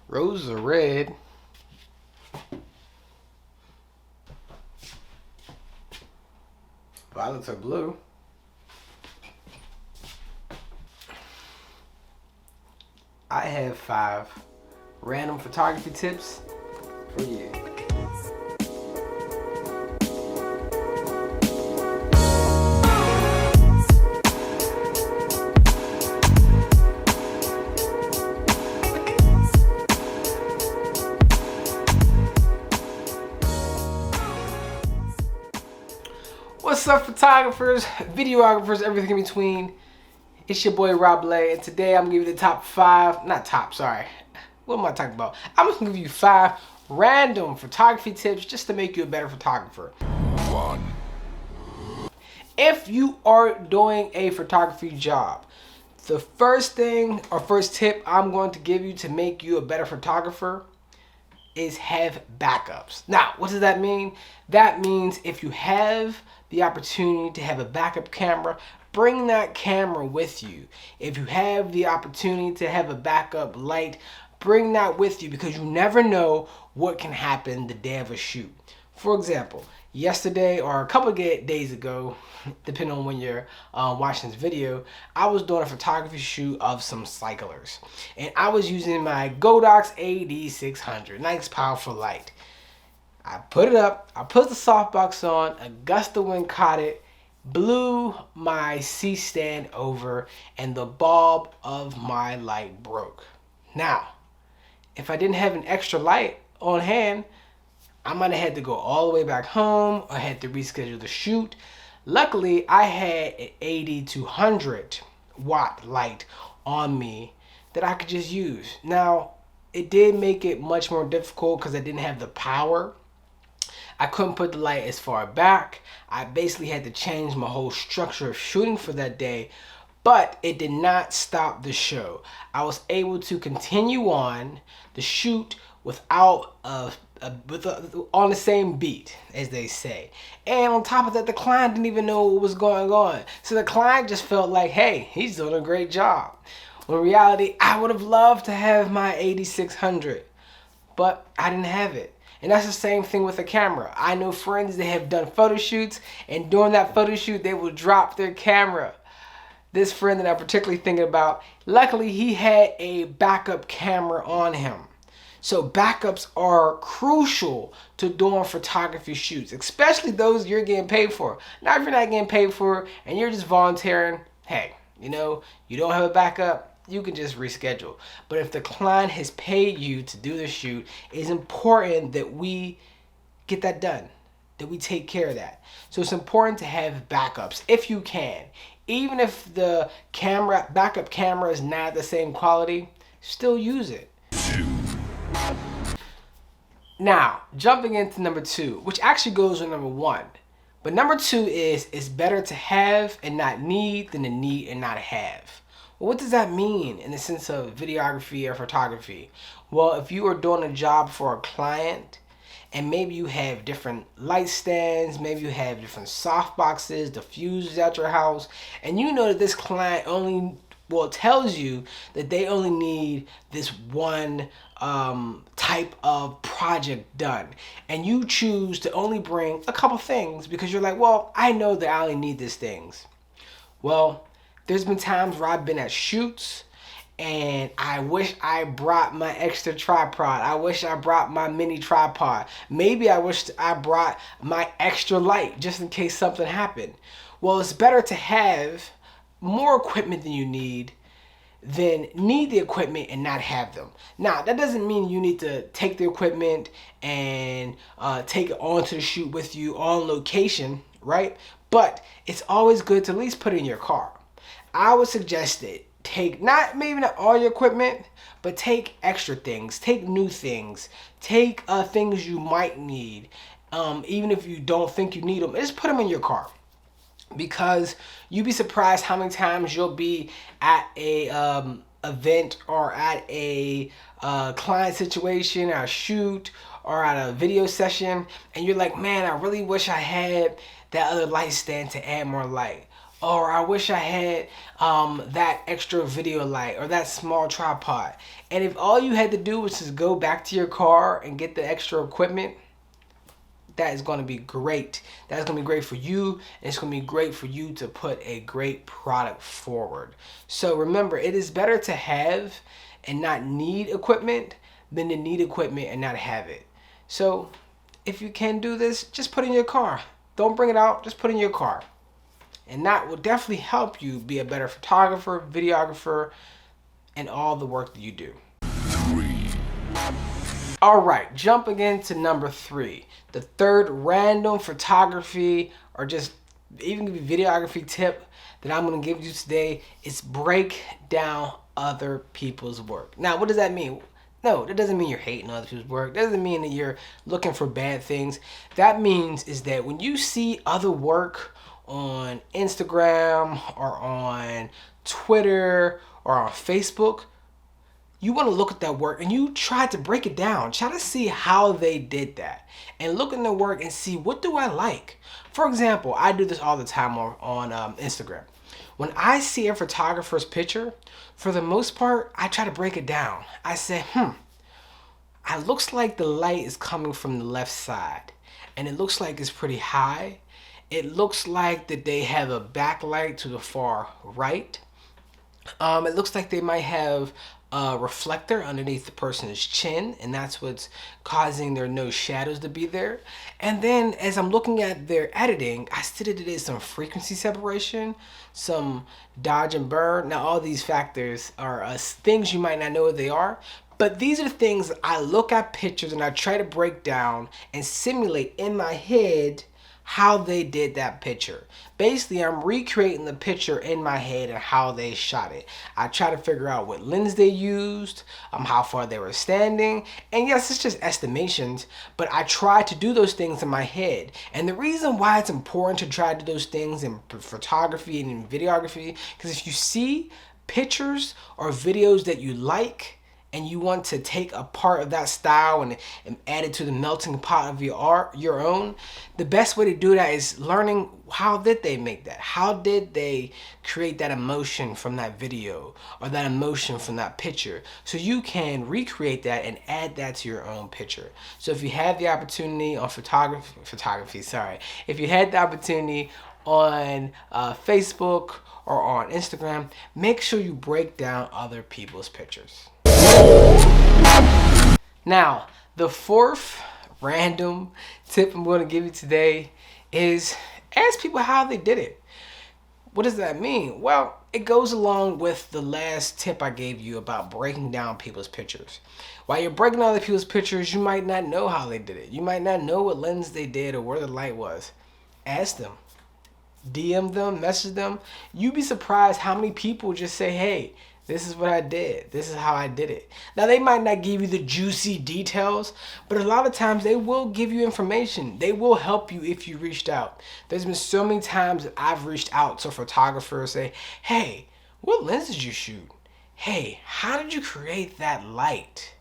Roses are red. Violets are blue. I have 5 random photography tips for you. What's up, photographers, videographers, everything in between? It's your boy Rob Lay, and today I'm gonna give you the top 5, not top, sorry. What am I talking about? I'm just gonna give you 5 random photography tips just to make you a better photographer. 1. If you are doing a photography job, the first thing or first tip I'm going to give you to make you a better photographer is have backups. Now, what does that mean? That means if you have the opportunity to have a backup camera, bring that camera with you. If you have the opportunity to have a backup light, bring that with you, because you never know what can happen the day of a shoot. For example, yesterday or a couple of days ago, depending on when you're watching this video, I was doing a photography shoot of some cyclers, and I was using my Godox AD600, nice powerful light. I put it up, I put the softbox on, a gust of wind caught it, blew my C-stand over, and the bulb of my light broke. Now, if I didn't have an extra light on hand, I might have had to go all the way back home or had to reschedule the shoot. Luckily, I had an 8200 watt light on me that I could just use. Now, it did make it much more difficult because I didn't have the power. I couldn't put the light as far back. I basically had to change my whole structure of shooting for that day, but it did not stop the show. I was able to continue on the shoot without on the same beat, as they say. And on top of that, the client didn't even know what was going on. So the client just felt like, hey, he's doing a great job. When in reality, I would have loved to have my 8600, but I didn't have it. And that's the same thing with a camera. I know friends that have done photo shoots, and during that photo shoot, they will drop their camera. This friend that I'm particularly thinking about, luckily he had a backup camera on him. So backups are crucial to doing photography shoots, especially those you're getting paid for. Now, if you're not getting paid for and you're just volunteering, hey, you know, you don't have a backup, you can just reschedule. But if the client has paid you to do the shoot, it's important that we get that done, that we take care of that. So it's important to have backups if you can. Even if the backup camera is not the same quality, still use it. 2. Now, jumping into number 2, which actually goes with number 1. But number 2 is, it's better to have and not need than to need and not have. Well, what does that mean in the sense of videography or photography? Well, if you are doing a job for a client, and maybe you have different light stands, maybe you have different soft boxes, diffusers at your house, and you know that this client tells you that they only need this one type of project done, and you choose to only bring a couple things because you're like, well, I know that I only need these things. Well, there's been times where I've been at shoots and I wish I brought my extra tripod. I wish I brought my mini tripod. Maybe I wish I brought my extra light just in case something happened. Well, it's better to have more equipment than you need than need the equipment and not have them. Now, that doesn't mean you need to take the equipment and take it onto the shoot with you on location, right? But it's always good to at least put it in your car. I would suggest that take maybe not all your equipment, but take extra things, take new things, take things you might need, even if you don't think you need them. Just put them in your car, because you'd be surprised how many times you'll be at a event or at a client situation, or a shoot, or at a video session, and you're like, man, I really wish I had that other light stand to add more light. or I wish I had that extra video light or that small tripod. And if all you had to do was just go back to your car and get the extra equipment, that is going to be great. That's going to be great for you, and it's going to be great for you to put a great product forward. So remember, it is better to have and not need equipment than to need equipment and not have it. So if you can do this, just put it in your car. Don't bring it out, just put it in your car. And that will definitely help you be a better photographer, videographer, and all the work that you do. All right, jumping into number 3. The third random photography or just even videography tip that I'm gonna give you today is break down other people's work. Now, what does that mean? No, that doesn't mean you're hating other people's work. That doesn't mean that you're looking for bad things. That means is that when you see other work on Instagram or on Twitter or on Facebook, you want to look at that work and you try to break it down. Try to see how they did that and look at their work and see, what do I like? For example, I do this all the time on Instagram. When I see a photographer's picture, for the most part, I try to break it down. I say, it looks like the light is coming from the left side and it looks like it's pretty high. It looks like that they have a backlight to the far right. It looks like they might have a reflector underneath the person's chin, and that's what's causing their no shadows to be there. And then as I'm looking at their editing, I see that it is some frequency separation, some dodge and burn. Now all these factors are things you might not know what they are, but these are things I look at pictures and I try to break down and simulate in my head how they did that picture. Basically, I'm recreating the picture in my head and how they shot it. I try to figure out what lens they used, how far they were standing, and yes, it's just estimations, but I try to do those things in my head. And the reason why it's important to try to do those things in photography and in videography, because if you see pictures or videos that you like, and you want to take a part of that style and add it to the melting pot of your art, your own, the best way to do that is learning how did they make that? How did they create that emotion from that video or that emotion from that picture? So you can recreate that and add that to your own picture. So if you had the opportunity on if you had the opportunity on Facebook or on Instagram, make sure you break down other people's pictures. Now, the fourth random tip I'm going to give you today is ask people how they did it. What does that mean? Well, it goes along with the last tip I gave you about breaking down people's pictures. While you're breaking down other people's pictures, you might not know how they did it. You might not know what lens they did or where the light was. Ask them. DM them, message them. You'd be surprised how many people just say, hey, this is what I did. This is how I did it. Now, they might not give you the juicy details, but a lot of times they will give you information. They will help you if you reached out. There's been so many times that I've reached out to photographers and say, hey, what lens did you shoot? Hey, how did you create that light?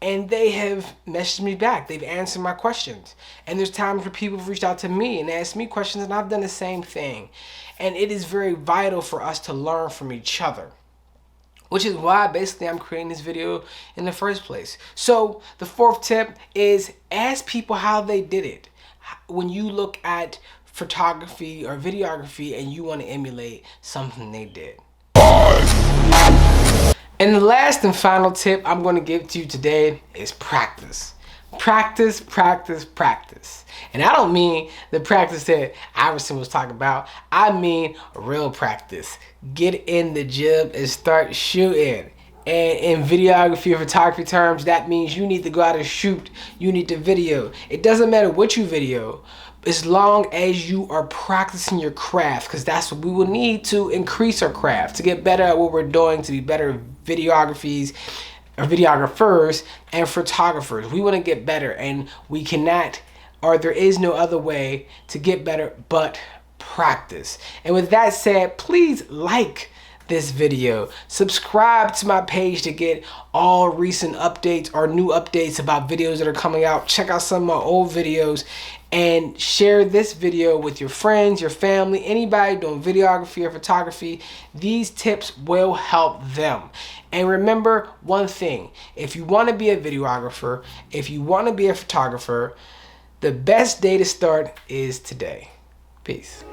And they have messaged me back. They've answered my questions. And there's times where people have reached out to me and asked me questions, and I've done the same thing. And it is very vital for us to learn from each other, which is why basically I'm creating this video in the first place. So the fourth tip is ask people how they did it. When you look at photography or videography and you want to emulate something they did. And the last and final tip I'm going to give to you today is practice. Practice, practice, practice. And I don't mean the practice that Iverson was talking about. I mean real practice. Get in the gym and start shooting. And in videography or photography terms, that means you need to go out and shoot. You need to video. It doesn't matter what you video, as long as you are practicing your craft, because that's what we will need to increase our craft, to get better at what we're doing, to be better videographies or videographers and photographers. We want to get better, and we cannot, or there is no other way to get better but practice. And with that said, please like this video. Subscribe to my page to get all recent updates or new updates about videos that are coming out. Check out some of my old videos and share this video with your friends, your family, anybody doing videography or photography. These tips will help them. And remember one thing, if you want to be a videographer, if you want to be a photographer, the best day to start is today. Peace.